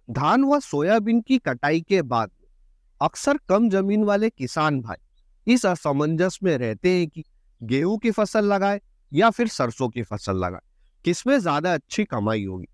धान व सोयाबीन की कटाई के बाद अक्सर कम जमीन वाले किसान भाई इस असमंजस में रहते हैं कि गेहूं की फसल लगाए या फिर सरसों की फसल लगाए, किसमें ज्यादा अच्छी कमाई होगी।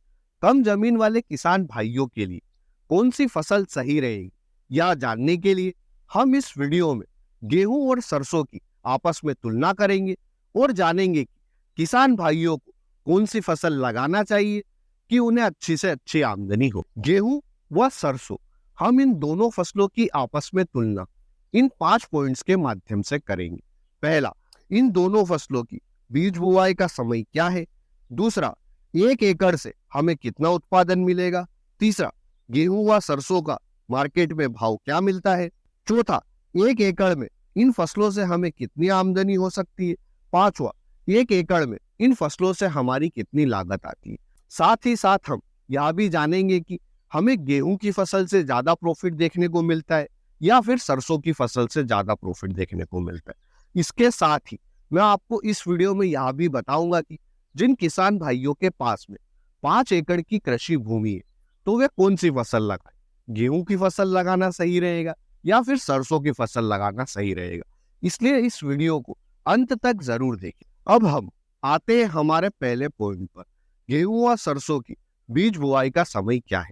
कम जमीन वाले किसान भाइयों के लिए कौन सी फसल सही रहेगी, यह जानने के लिए हम इस वीडियो में गेहूं और सरसों की आपस में तुलना करेंगे और जानेंगे कि किसान भाइयों को कौन सी फसल लगाना चाहिए कि उन्हें अच्छी से अच्छी आमदनी हो। गेहूं व सरसों, हम इन दोनों फसलों की आपस में तुलना इन 5 पॉइंट्स के माध्यम से करेंगे। पहला, इन दोनों फसलों की बीज बुआई का समय क्या है। दूसरा, 1 एकड़ से हमें कितना उत्पादन मिलेगा। तीसरा, गेहूं व सरसों का मार्केट में भाव क्या मिलता है। चौथा, 1 एकड़ में इन फसलों से हमें कितनी आमदनी हो सकती है। पांचवा, 1 एकड़ में इन फसलों से हमारी कितनी लागत आती है। साथ ही साथ हम यह भी जानेंगे कि हमें गेहूं की फसल से ज्यादा प्रॉफिट देखने को मिलता है या फिर सरसों की फसल से ज्यादा प्रॉफिट देखने को मिलता है। इसके साथ ही मैं आपको इस वीडियो में यह भी बताऊंगा कि जिन किसान भाइयों के पास में 5 एकड़ की कृषि भूमि है तो वे कौन सी फसल लगाए। गेहूं की फसल लगाना सही रहेगा या फिर सरसों की फसल लगाना सही रहेगा। इसलिए इस वीडियो को अंत तक जरूर देखें। अब हम आते हैं हमारे पहले पॉइंट पर, गेहूं व सरसों की बीज बुआई का समय क्या है।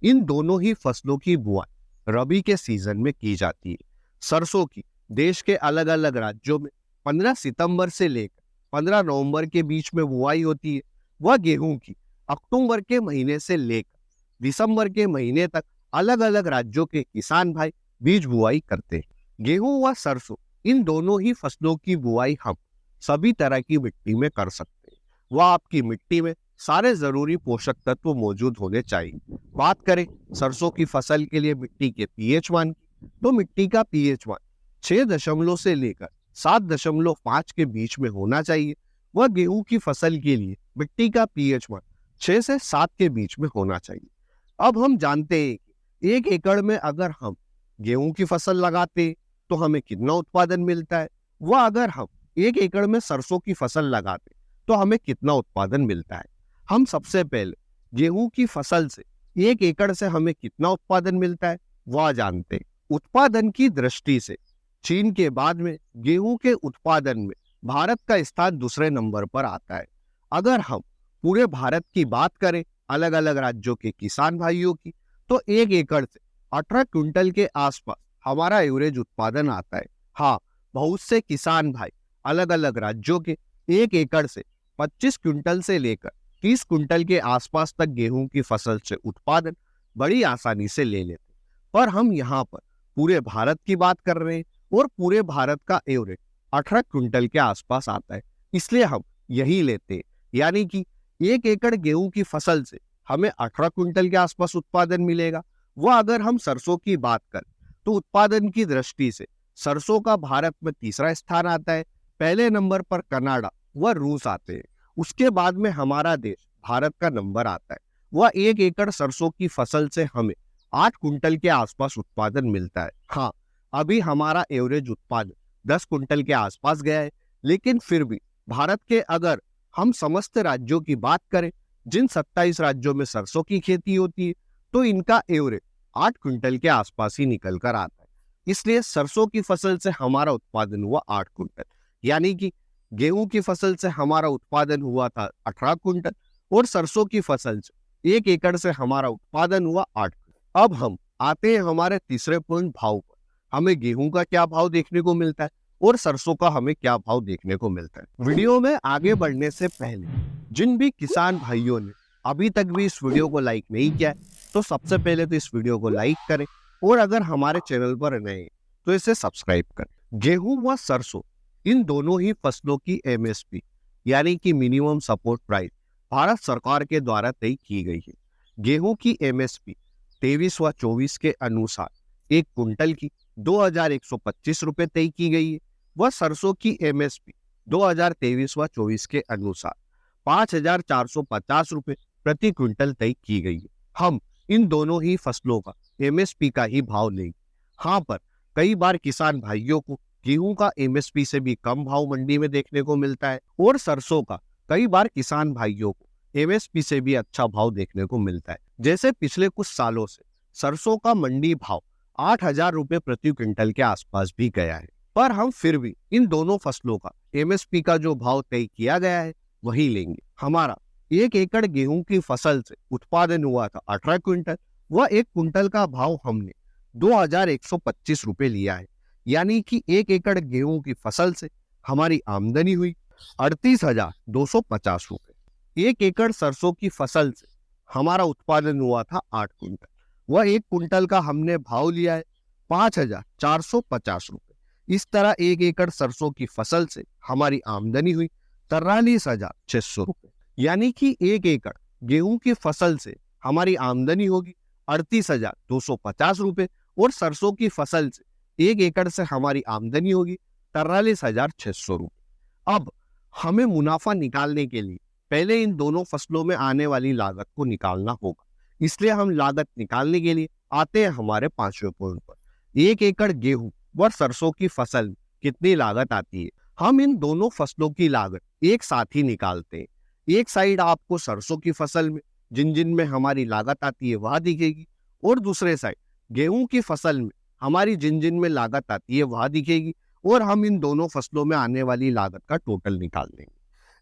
इन दोनों ही फसलों की बुआई रबी के सीजन में की जाती है। सरसों की देश के अलग अलग राज्यों में 15 सितंबर से लेकर 15 नवंबर के बीच में बुआई होती है। वह गेहूं की अक्टूबर के महीने से लेकर दिसंबर के महीने तक अलग अलग राज्यों के किसान भाई बीज बुआई करते हैं। गेहूं व सरसों, इन दोनों ही फसलों की बुआई हम सभी तरह की मिट्टी में कर सकते हैं। वह आपकी मिट्टी में सारे जरूरी पोषक तत्व मौजूद होने चाहिए। बात करें सरसों की फसल के लिए मिट्टी के पीएच मान की, तो मिट्टी का पीएच मान 6 से लेकर 7.5 के बीच में होना चाहिए। वह गेहूं की फसल के लिए मिट्टी का पीएच मान 6 से 7 के बीच में होना चाहिए। अब हम जानते हैं कि 1 एकड़ में अगर हम गेहूं की फसल लगाते तो हमें कितना उत्पादन मिलता है। वह अगर हम 1 एकड़ में सरसों की फसल लगाते तो हमें कितना उत्पादन मिलता है। हम सबसे पहले गेहूं की फसल से 1 एकड़ से हमें कितना उत्पादन मिलता है वह जानते हैं। उत्पादन की दृष्टि से चीन के बाद में गेहूं के उत्पादन में भारत का स्थान दूसरे नंबर पर आता है। अगर हम पूरे भारत की बात करें अलग अलग राज्यों के किसान भाइयों की, तो 1 एकड़ से 18 क्विंटल के आसपास हमारा एवरेज उत्पादन आता है। हाँ, बहुत से किसान भाई अलग अलग राज्यों के 1 एकड़ से 25 क्विंटल से लेकर 30 क्विंटल के आसपास तक गेहूं की फसल से उत्पादन बड़ी आसानी से ले लेते, पर हम यहाँ पर पूरे भारत की बात कर रहे हैं और पूरे भारत का एवरेज 18 क्विंटल के आसपास आता है, इसलिए हम यही लेते हैं। यानी कि 1 एकड़ गेहूं की फसल से हमें 18 क्विंटल के आसपास उत्पादन मिलेगा। वह अगर हम सरसों की बात करें तो उत्पादन की दृष्टि से सरसों का भारत में तीसरा स्थान आता है। पहले नंबर पर कनाडा व रूस आते हैं। उसके बाद में हमारा देश भारत का नंबर आता है। वह 1 एकड़ सरसों की फसल से हमें 8 क्विंटल के आसपास उत्पादन मिलता है। हाँ, अभी हमारा एवरेज उत्पादन 10 क्विंटल के आसपास गया है, लेकिन फिर भी भारत के अगर हम समस्त राज्यों की बात करें, जिन 27 राज्यों में सरसों की खेती होती है, तो इनका एवरेज 8 क्विंटल के आसपास ही निकल कर आता है। इसलिए सरसों की फसल से हमारा उत्पादन हुआ 8 क्विंटल, यानी कि गेहूं की फसल से हमारा उत्पादन हुआ था 18 क्विंटल और सरसों की फसल से 1 एकड़ से हमारा उत्पादन हुआ 8 क्विंटल। अब हम आते हैं हमारे तीसरे पॉइंट, भाव पर। हमें गेहूं का क्या भाव देखने को मिलता है और सरसों का हमें क्या भाव देखने को मिलता है। वीडियो में आगे बढ़ने से पहले जिन भी किसान भाइयों ने अभी तक भी इस वीडियो को लाइक नहीं किया तो सबसे पहले तो इस वीडियो को लाइक करें और अगर हमारे चैनल पर नए हैं तो इसे सब्सक्राइब करें। गेहूं व सरसों, इन दोनों ही फसलों की एमएसपी यानी कि मिनिमम सपोर्ट प्राइस भारत सरकार के द्वारा तय की गई है। गेहूं की एमएसपी 23 व 24 के अनुसार 1 कुंटल की 2125 रुपए तय की गई है। वह सरसों की एमएसपी 2023 व 24 के अनुसार 5450 रुपए प्रति क्विंटल तय की गई है। हम इन दोनों ही फसलों का एमएसपी का ही भाव लेंगे। हाँ, पर कई बार किसान भाइयों को गेहूं का एमएसपी से भी कम भाव मंडी में देखने को मिलता है और सरसों का कई बार किसान भाइयों को एमएसपी से भी अच्छा भाव देखने को मिलता है। जैसे पिछले कुछ सालों से सरसों का मंडी भाव 8,000 रुपए प्रति क्विंटल के आसपास भी गया है, पर हम फिर भी इन दोनों फसलों का एमएसपी का जो भाव तय किया गया है वही लेंगे। हमारा 1 एकड़ गेहूं की फसल से उत्पादन हुआ था 18 क्विंटल, वह 1 क्विंटल का भाव हमने 2,125 रुपए लिया है। यानी कि 1 एकड़ गेहूं की फसल से हमारी आमदनी हुई 38,250 रुपए। 1 एकड़ सरसों की फसल से हमारा उत्पादन हुआ था 8 क्विंटल, वह 1 क्विंटल का हमने भाव लिया है 5,450 रुपए। इस तरह 1 एकड़ सरसों की फसल से हमारी आमदनी हुई 43,600 रुपए। यानी कि 1 एकड़ गेहूं की फसल से हमारी आमदनी होगी 38,250 रुपए और सरसों की फसल से 1 एकड़ से हमारी आमदनी होगी 43,600 रुपए। अब हमें मुनाफा निकालने के लिए पहले इन दोनों फसलों में आने वाली लागत को निकालना होगा। इसलिए हम लागत निकालने के लिए आते हैं हमारे 5वें पॉइंट पर। 1 एकड़ गेहूं व सरसों की फसल में कितनी लागत आती है। हम इन दोनों फसलों की लागत एक साथ ही निकालते हैं। एक साइड आपको सरसों की फसल में जिन जिन में हमारी लागत आती है वह दिखेगी, और दूसरे साइड गेहूं की फसल में हमारी जिन जिन में लागत आती है वह दिखेगी, और हम इन दोनों फसलों में आने वाली लागत का टोटल निकाल देंगे।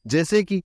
जैसे कि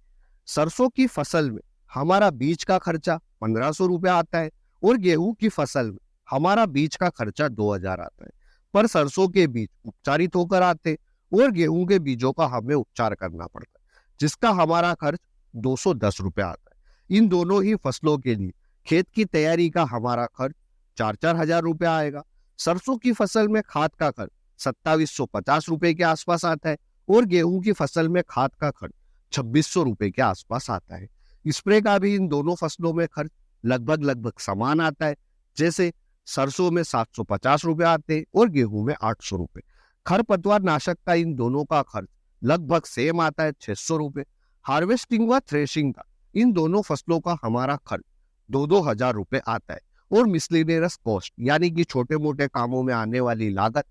सरसों की फसल में हमारा बीज का खर्चा 1,500 रुपये आता है और गेहूं की फसल में हमारा बीज का खर्चा 2,000 आता है, पर सरसों के बीज उपचारित होकर आते हैं और गेहूं के बीजों का हमें उपचार करना पड़ता है, जिसका हमारा खर्च 210 रुपये आता है। इन दोनों ही फसलों के लिए खेत की तैयारी का हमारा खर्च 4-4 हजार रुपये आएगा। सरसों की फसल में खाद का खर्च 2,750 रुपए के आसपास आता है और गेहूं की फसल में खाद का खर्च 2,600 रुपए के आसपास आता है। स्प्रे का भी इन दोनों फसलों में खर्च लगभग समान आता है। जैसे सरसों में 750 रुपए आते हैं और गेहूं में 800 रुपए। खरपतवार नाशक का इन दोनों का खर्च लगभग सेम आता है 600 रुपए। हार्वेस्टिंग व थ्रेशिंग का इन दोनों फसलों का हमारा खर्च 2-2 हजार रुपए आता है, और मिसलेनियस कॉस्ट यानी कि छोटे मोटे कामों में आने वाली लागत,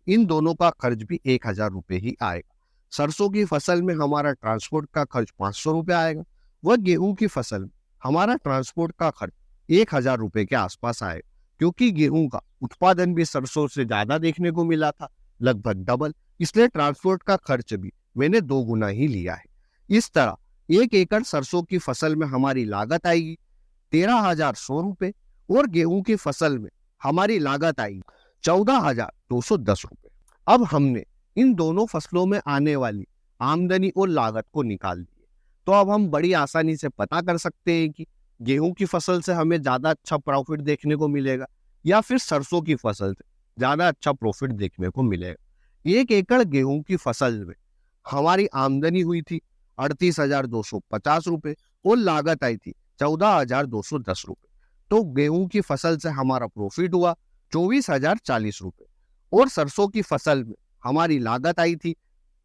इन दोनों का खर्च भी 1,000 रुपए ही आएगा। सरसों की फसल में हमारा ट्रांसपोर्ट का खर्च 500 रुपए आएगा, वह गेहूं की फसल में हमारा ट्रांसपोर्ट का खर्च 1,000 रुपए के आसपास आएगा, क्योंकि गेहूं का उत्पादन भी सरसों से ज्यादा देखने को मिला था, लगभग डबल, इसलिए ट्रांसपोर्ट का खर्च भी मैंने 2 गुना ही लिया है। इस तरह 1 एकड़ सरसों की फसल में हमारी लागत आएगी 13,100 रुपए और गेहूं की फसल में हमारी लागत आएगी 14,210 रुपए। अब हमने इन दोनों फसलों में आने वाली आमदनी और लागत को निकाल दी, तो अब हम बड़ी आसानी से पता कर सकते हैं कि गेहूं की फसल से हमें ज्यादा अच्छा प्रॉफिट देखने को मिलेगा या फिर सरसों की फसल से ज्यादा अच्छा प्रॉफिट देखने को मिलेगा। 1 एकड़ गेहूं की फसल में हमारी आमदनी हुई थी 38,250 रुपए और लागत आई थी 14,210 रुपए। तो गेहूं की फसल से हमारा प्रॉफिट हुआ 24,040 रुपए और सरसों की फसल में हमारी लागत आई थी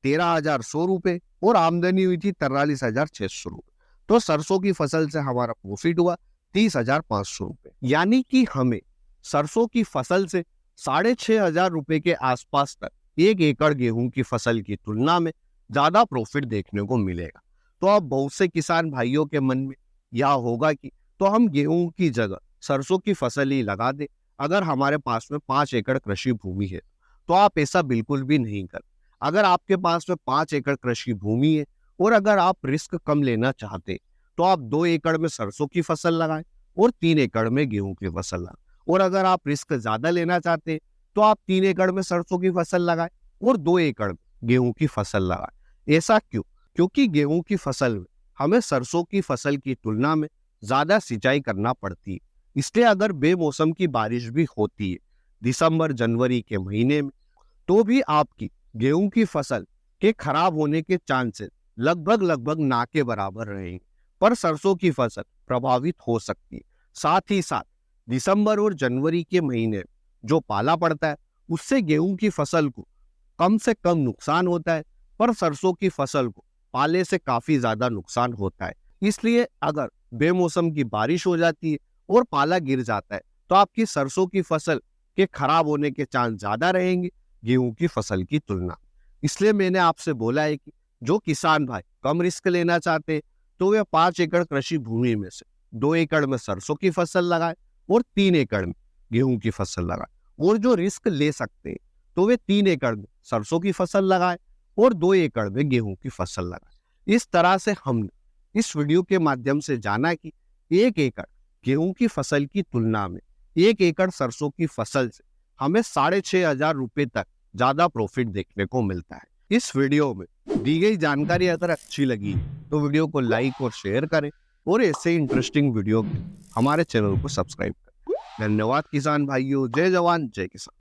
13,100 रुपए और आमदनी हुई थी 43,600 रुपए। तो सरसों की फसल से हमारा प्रॉफिट हुआ 30,500 रुपए। यानी कि हमें सरसों की फसल से 6,500 रुपए के आसपास तक 1 एकड़ गेहूं की फसल की तुलना में ज्यादा प्रॉफिट देखने को मिलेगा। तो अब बहुत से किसान भाइयों के मन में यह होगा कि तो हम गेहूं की जगह सरसों की फसल ही लगा दे, अगर हमारे पास में 5 एकड़ कृषि भूमि है। तो आप ऐसा बिल्कुल भी नहीं कर। अगर आपके पास में 5 एकड़ कृषि भूमि है और अगर आप रिस्क कम लेना चाहते तो आप 2 एकड़ में सरसों की फसल लगाएं और 3 एकड़ में गेहूं की फसल लगाएं। और अगर आप रिस्क ज्यादा लेना चाहते तो आप 3 एकड़ में सरसों की फसल लगाएं और 2 एकड़ में गेहूं की फसल लगाएं। ऐसा क्यों? क्योंकि गेहूं की फसल में हमें सरसों की फसल की तुलना में ज्यादा सिंचाई करना पड़ती है। इसलिए अगर बेमौसम की बारिश भी होती है दिसंबर जनवरी के महीने में, तो भी आपकी गेहूं की फसल के खराब होने के चांसेस लगभग ना के बराबर रहेंगे, पर सरसों की फसल प्रभावित हो सकती है। साथ ही साथ दिसंबर और जनवरी के महीने जो पाला पड़ता है उससे गेहूं की फसल को कम से कम नुकसान होता है, पर सरसों की फसल को पाले से काफी ज्यादा नुकसान होता है। इसलिए अगर बेमौसम की बारिश हो जाती है और पाला गिर जाता है तो आपकी सरसों की फसल के खराब होने के चांस ज्यादा रहेंगे गेहूं की फसल की तुलना। इसलिए मैंने आपसे बोला है कि जो किसान भाई कम रिस्क लेना चाहते हैं तो वे 5 एकड़ कृषि भूमि में से 2 एकड़ में सरसों की फसल लगाए और 3 एकड़ में गेहूं की फसल लगाए। और जो रिस्क ले सकते हैं तो वे 3 एकड़ में सरसों की फसल लगाए और 2 एकड़ में गेहूं की फसल लगाए। इस तरह से हमने इस वीडियो के माध्यम से जाना कि 1 एकड़ गेहूं की फसल की तुलना में 1 एकड़ सरसों की फसल से हमें 6,500 रुपए तक ज्यादा प्रॉफिट देखने को मिलता है। इस वीडियो में दी गई जानकारी अगर अच्छी लगी तो वीडियो को लाइक और शेयर करें और ऐसे इंटरेस्टिंग वीडियो के हमारे चैनल को सब्सक्राइब करें। धन्यवाद किसान भाइयों। जय जवान जय किसान।